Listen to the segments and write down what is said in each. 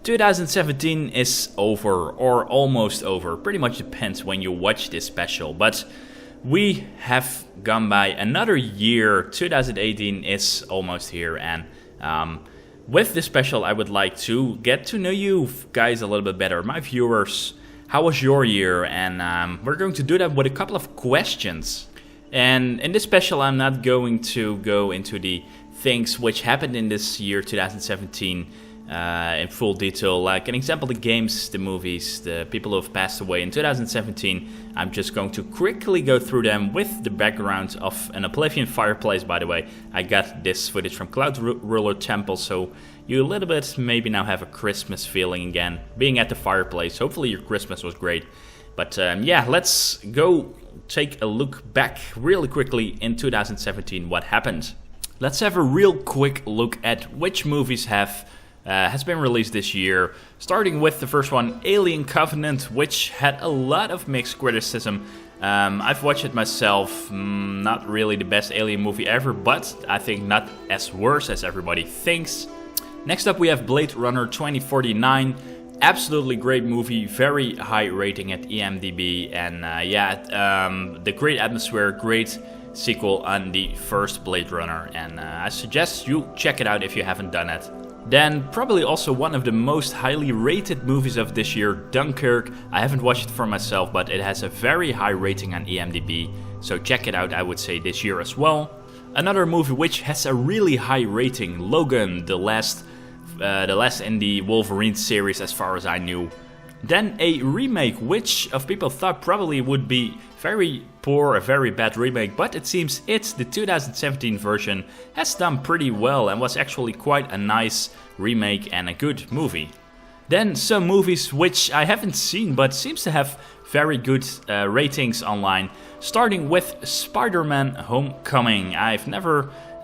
2017 is over, or almost over. Pretty much depends when you watch this special. But we have gone by another year. 2018 is almost here. And with this special, I would like to get to know you guys a little bit better. My viewers, how was your year? And we're going to do that with a couple of questions. And in this special, I'm not going to go into the things which happened in this year, 2017, in full detail. Like an example, the games, the movies, the people who have passed away in 2017. I'm just going to quickly go through them with the background of an Oblivion fireplace, by the way. I got this footage from Cloud Ruler Temple, so you a little bit maybe now have a Christmas feeling again, being at the fireplace. Hopefully your Christmas was great. But yeah, let's go take a look back really quickly in 2017, what happened. Let's have a real quick look at which movies has been released this year, starting with the first one, Alien Covenant, which had a lot of mixed criticism. I've watched it myself, not really the best Alien movie ever, but I think not as worse as everybody thinks. Next up we have Blade Runner 2049, absolutely great movie, very high rating at IMDb, and the great atmosphere, great sequel on the first Blade Runner, and I suggest you check it out if you haven't done it. Then probably also one of the most highly rated movies of this year, Dunkirk. I haven't watched it for myself, but it has a very high rating on IMDb, so check it out, I would say, this year as well. Another movie which has a really high rating, Logan, the last in the Wolverine series as far as I knew. Then a remake, which of people thought probably would be very poor, a very bad remake, but it seems it's the 2017 version, has done pretty well and was actually quite a nice remake and a good movie. Then some movies which I haven't seen but seems to have very good ratings online, starting with Spider-Man Homecoming. I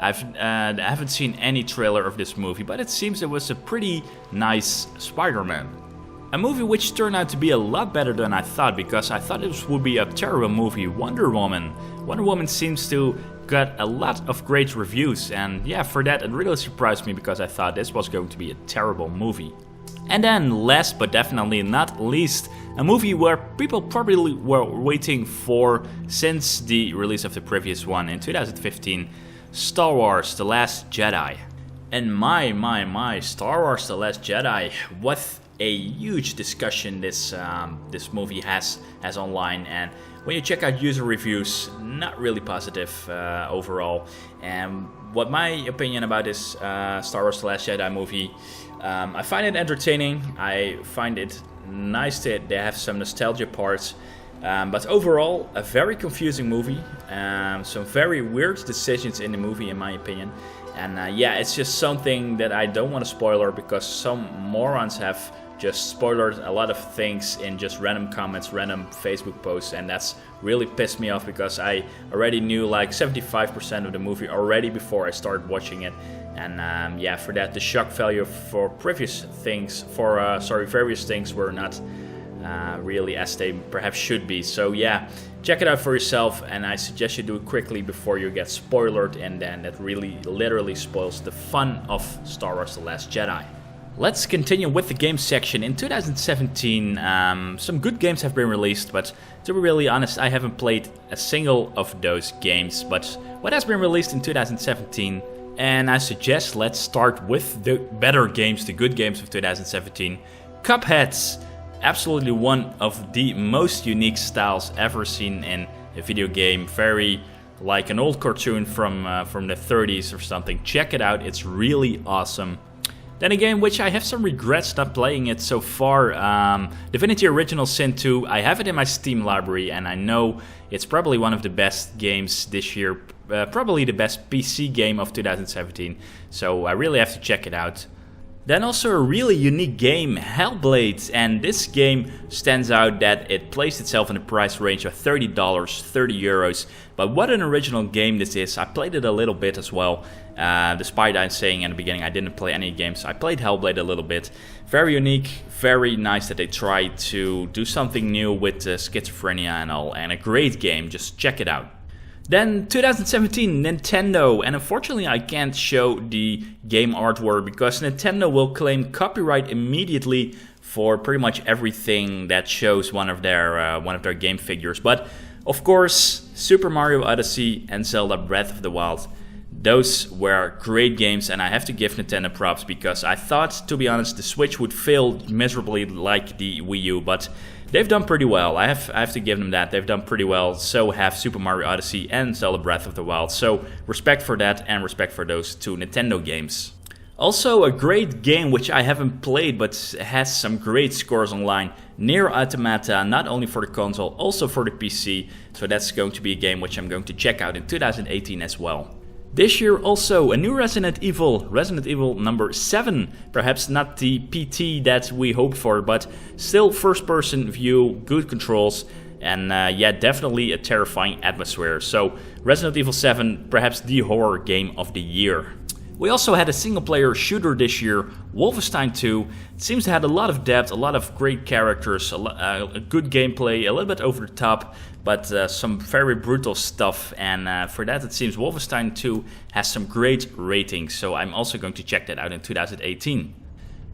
haven't seen any trailer of this movie, but it seems it was a pretty nice Spider-Man. A movie which turned out to be a lot better than I thought, because I thought this would be a terrible movie, Wonder Woman. Wonder Woman seems to got a lot of great reviews, and yeah, for that it really surprised me because I thought this was going to be a terrible movie. And then last but definitely not least, a movie where people probably were waiting for since the release of the previous one in 2015, Star Wars The Last Jedi. And my, Star Wars The Last Jedi, what a huge discussion this movie has online, and when you check out user reviews, not really positive overall. And what my opinion about this Star Wars The Last Jedi movie, I find it entertaining, I find it nice that they have some nostalgia parts, but overall a very confusing movie, some very weird decisions in the movie in my opinion. And yeah, it's just something that I don't want to spoiler, because some morons have just spoiled a lot of things in just random comments, random Facebook posts, and that's really pissed me off, because I already knew like 75% of the movie already before I started watching it. And yeah, for that, the shock value for various things were not really as they perhaps should be. So yeah, check it out for yourself, and I suggest you do it quickly before you get spoiled, and then that really literally spoils the fun of Star Wars The Last Jedi. Let's continue with the game section. In 2017, some good games have been released, but to be really honest, I haven't played a single of those games. But what has been released in 2017, and I suggest let's start with the better games, the good games of 2017. Cuphead, absolutely one of the most unique styles ever seen in a video game. Very like an old cartoon from the 30s or something. Check it out, it's really awesome. Then a game which I have some regrets not playing it so far, Divinity Original Sin 2. I have it in my Steam library, and I know it's probably one of the best games this year, probably the best PC game of 2017, so I really have to check it out. Then also a really unique game, Hellblade, and this game stands out that it placed itself in the price range of $30, €30. But what an original game this is. I played it a little bit as well, despite I saying in the beginning I didn't play any games. I played Hellblade a little bit. Very unique, very nice that they tried to do something new with schizophrenia and all, and a great game, just check it out. Then 2017, Nintendo, and unfortunately I can't show the game artwork because Nintendo will claim copyright immediately for pretty much everything that shows one of their game figures. But of course, Super Mario Odyssey and Zelda Breath of the Wild, those were great games, and I have to give Nintendo props because I thought, to be honest, the Switch would fail miserably like the Wii U, but they've done pretty well. I have to give them that. They've done pretty well. So have Super Mario Odyssey and Zelda Breath of the Wild. So respect for that and respect for those two Nintendo games. Also a great game which I haven't played but has some great scores online. Nier Automata, not only for the console, also for the PC. So that's going to be a game which I'm going to check out in 2018 as well. This year also a new Resident Evil number 7. Perhaps not the PT that we hoped for, but still first person view, good controls, and yeah, definitely a terrifying atmosphere. So Resident Evil 7, perhaps the horror game of the year. We also had a single player shooter this year, Wolfenstein 2. It seems to have a lot of depth, a lot of great characters, a good gameplay, a little bit over the top, but some very brutal stuff. And for that it seems Wolfenstein 2 has some great ratings, so I'm also going to check that out in 2018.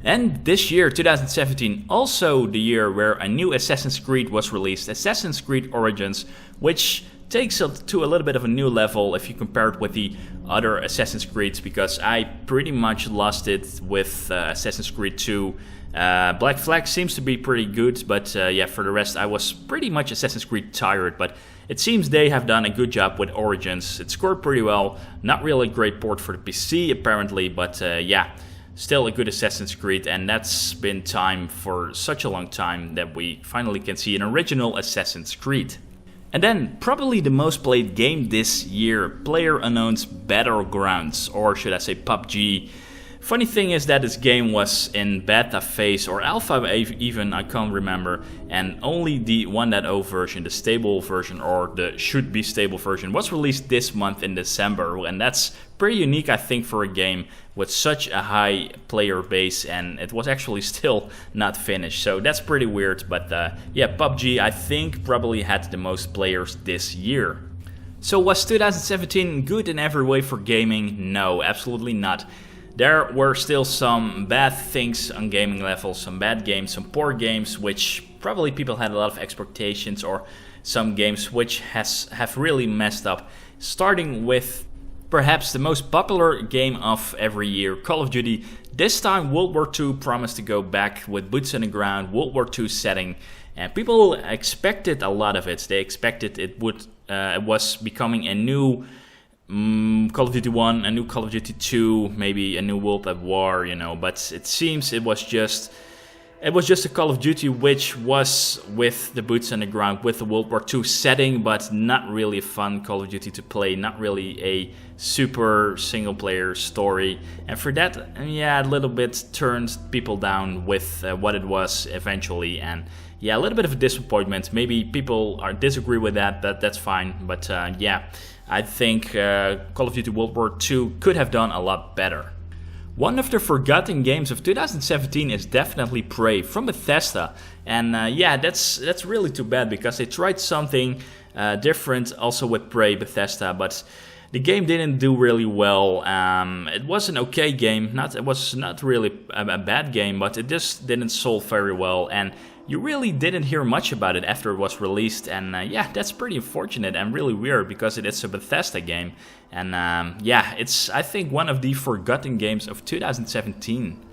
And this year, 2017, also the year where a new Assassin's Creed was released, Assassin's Creed Origins, which takes it to a little bit of a new level if you compare it with the other Assassin's Creeds, because I pretty much lost it with Assassin's Creed 2. Black Flag seems to be pretty good, but yeah, for the rest I was pretty much Assassin's Creed tired, but it seems they have done a good job with Origins. It scored pretty well, not really a great port for the PC apparently, but yeah, still a good Assassin's Creed, and that's been time for such a long time that we finally can see an original Assassin's Creed. And then, probably the most played game this year, PlayerUnknown's Battlegrounds, or should I say PUBG. Funny thing is that this game was in beta phase, or alpha even, I can't remember, and only the 1.0 version, the stable version, or the should be stable version, was released this month in December, and that's pretty unique, I think, for a game with such a high player base, and it was actually still not finished, so that's pretty weird. But yeah, PUBG I think probably had the most players this year. So was 2017 good in every way for gaming? No, absolutely not. There were still some bad things on gaming level, some bad games, some poor games, which probably people had a lot of expectations, or some games which have really messed up. Starting with perhaps the most popular game of every year, Call of Duty. This time World War II promised to go back with boots on the ground, World War II setting, and people expected a lot of it. They expected it was becoming a new Call of Duty 1, a new Call of Duty 2, maybe a new World at War, you know, but it seems it was just a Call of Duty which was with the boots on the ground, with the World War II setting, but not really a fun Call of Duty to play, not really a super single player story. And for that, yeah, a little bit turned people down with what it was eventually. And yeah, a little bit of a disappointment. Maybe people disagree with that, that's fine. But yeah, I think Call of Duty World War II could have done a lot better. One of the forgotten games of 2017 is definitely Prey from Bethesda, and yeah, that's really too bad because they tried something different also with Prey Bethesda, but the game didn't do really well. It was an okay game, it was not really a bad game, but it just didn't sell very well, and you really didn't hear much about it after it was released, and yeah, that's pretty unfortunate and really weird because it is a Bethesda game, and yeah, it's I think one of the forgotten games of 2017.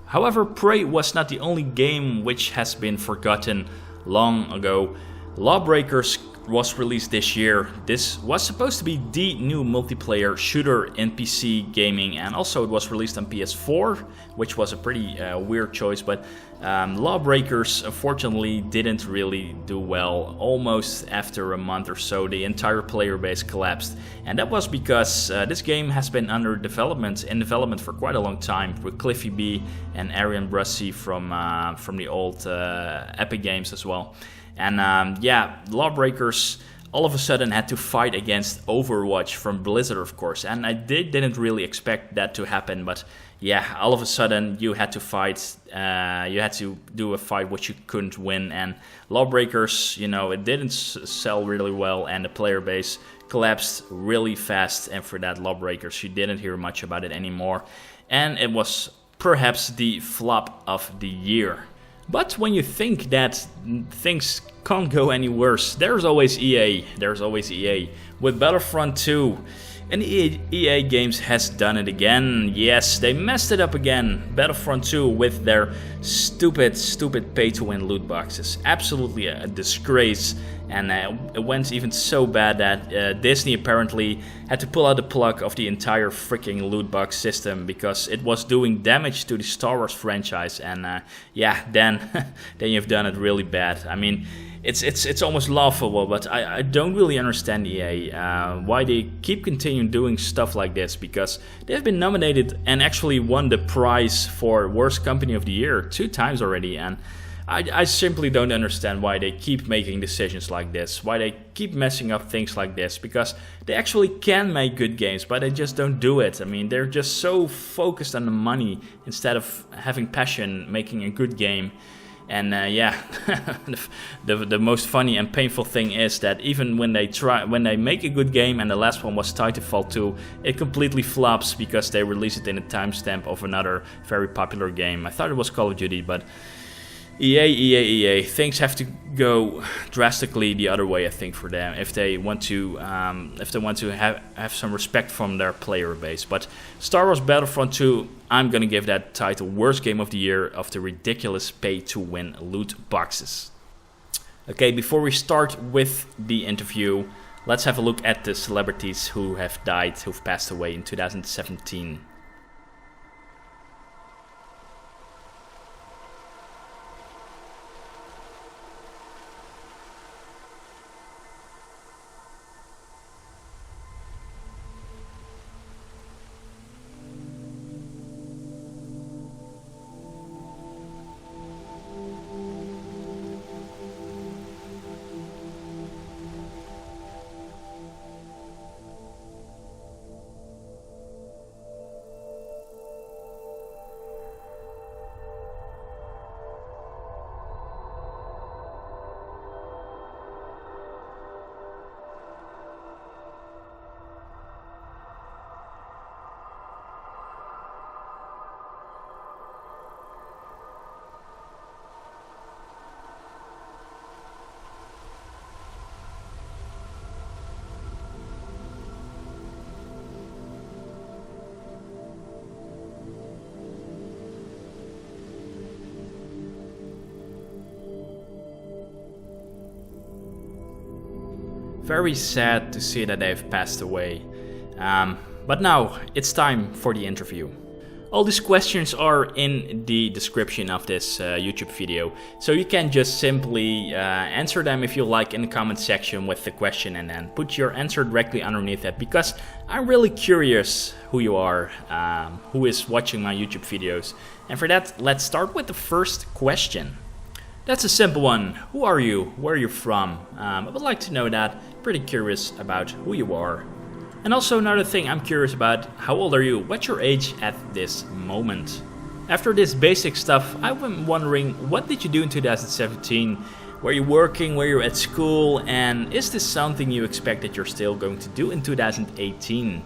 However, Prey was not the only game which has been forgotten long ago. Lawbreakers was released this year. This was supposed to be the new multiplayer shooter in PC gaming, and also it was released on PS4, which was a pretty weird choice, but Lawbreakers unfortunately didn't really do well. Almost after a month or so, the entire player base collapsed, and that was because this game has been in development for quite a long time with Cliffy B and Arian Brussi from the old Epic Games as well. And yeah, Lawbreakers all of a sudden had to fight against Overwatch from Blizzard, of course. And I didn't really expect that to happen, but yeah, all of a sudden you had to fight, you had to do a fight which you couldn't win. And Lawbreakers, it didn't sell really well, and the player base collapsed really fast. And for that, Lawbreakers, you didn't hear much about it anymore. And it was perhaps the flop of the year. But when you think that things can't go any worse, there's always EA. With Battlefront 2. And EA Games has done it again. Yes, they messed it up again. Battlefront 2 with their stupid pay-to-win loot boxes. Absolutely a disgrace. And it went even so bad that Disney apparently had to pull out the plug of the entire freaking loot box system because it was doing damage to the Star Wars franchise. And then you've done it really bad. I mean, it's almost laughable, but I don't really understand EA why they keep continuing doing stuff like this, because they've been nominated and actually won the prize for Worst Company of the Year 2 times already, and I simply don't understand why they keep making decisions like this, why they keep messing up things like this, because they actually can make good games, but they just don't do it. I mean, they're just so focused on the money instead of having passion, making a good game. And the most funny and painful thing is that even when they make a good game, and the last one was Titanfall 2, it completely flops because they release it in a timestamp of another very popular game. I thought it was Call of Duty, but EA, things have to go drastically the other way, I think, for them if they want to have some respect from their player base. But Star Wars Battlefront 2, I'm gonna give that title Worst Game of the Year of the ridiculous pay-to-win loot boxes. Okay, before we start with the interview, let's have a look at the celebrities who've passed away in 2017. Very sad to see that they've passed away. But now it's time for the interview. All these questions are in the description of this YouTube video, so you can just simply answer them if you like in the comment section with the question, and then put your answer directly underneath it, because I'm really curious who you are, who is watching my YouTube videos. And for that, let's start with the first question. That's a simple one. Who are you? Where are you from? I would like to know that. Pretty curious about who you are. And also another thing I'm curious about, how old are you? What's your age at this moment? After this basic stuff, I'm wondering, what did you do in 2017? Were you working? Were you at school? And is this something you expect that you're still going to do in 2018?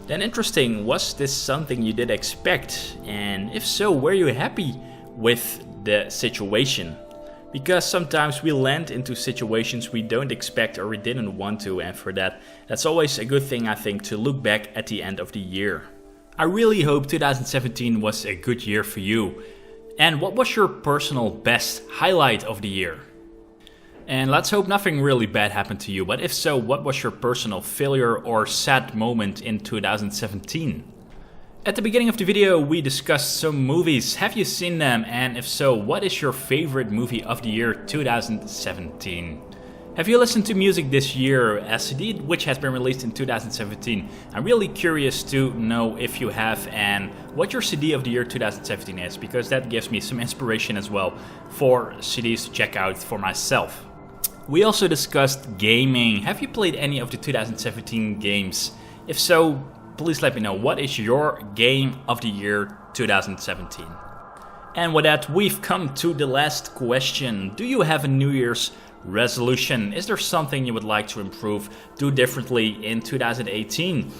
Then interesting, was this something you did expect? And if so, were you happy with the situation? Because sometimes we land into situations we don't expect or we didn't want to, and for that's always a good thing, I think, to look back at the end of the year. I really hope 2017 was a good year for you. And what was your personal best highlight of the year? And let's hope nothing really bad happened to you, but if so, what was your personal failure or sad moment in 2017? At the beginning of the video, we discussed some movies. Have you seen them? And if so, what is your favorite movie of the year 2017? Have you listened to music this year, a CD which has been released in 2017? I'm really curious to know if you have, and what your CD of the year 2017 is, because that gives me some inspiration as well for CDs to check out for myself. We also discussed gaming. Have you played any of the 2017 games? If so, please let me know, what is your game of the year 2017? And with that, we've come to the last question. Do you have a New Year's resolution? Is there something you would like to improve, do differently in 2018?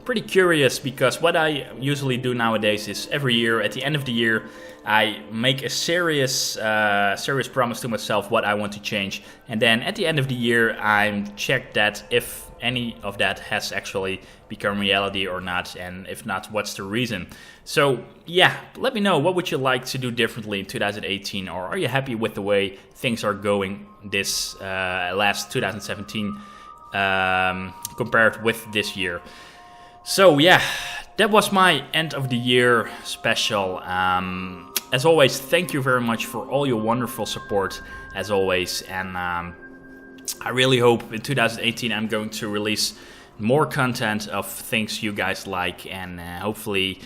Pretty curious, because what I usually do nowadays is every year at the end of the year I make a serious promise to myself what I want to change, and then at the end of the year I check that if any of that has actually become reality or not, and if not, what's the reason. So yeah, let me know, what would you like to do differently in 2018, or are you happy with the way things are going this last 2017 compared with this year? So yeah, that was my end of the year special. As always, thank you very much for all your wonderful support, as always. And I really hope in 2018 I'm going to release more content of things you guys like. And hopefully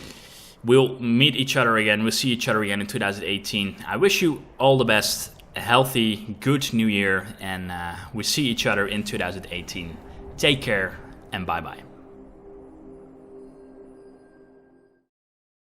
we'll meet each other again. We'll see each other again in 2018. I wish you all the best, a healthy, good new year. And we see each other in 2018. Take care and bye-bye.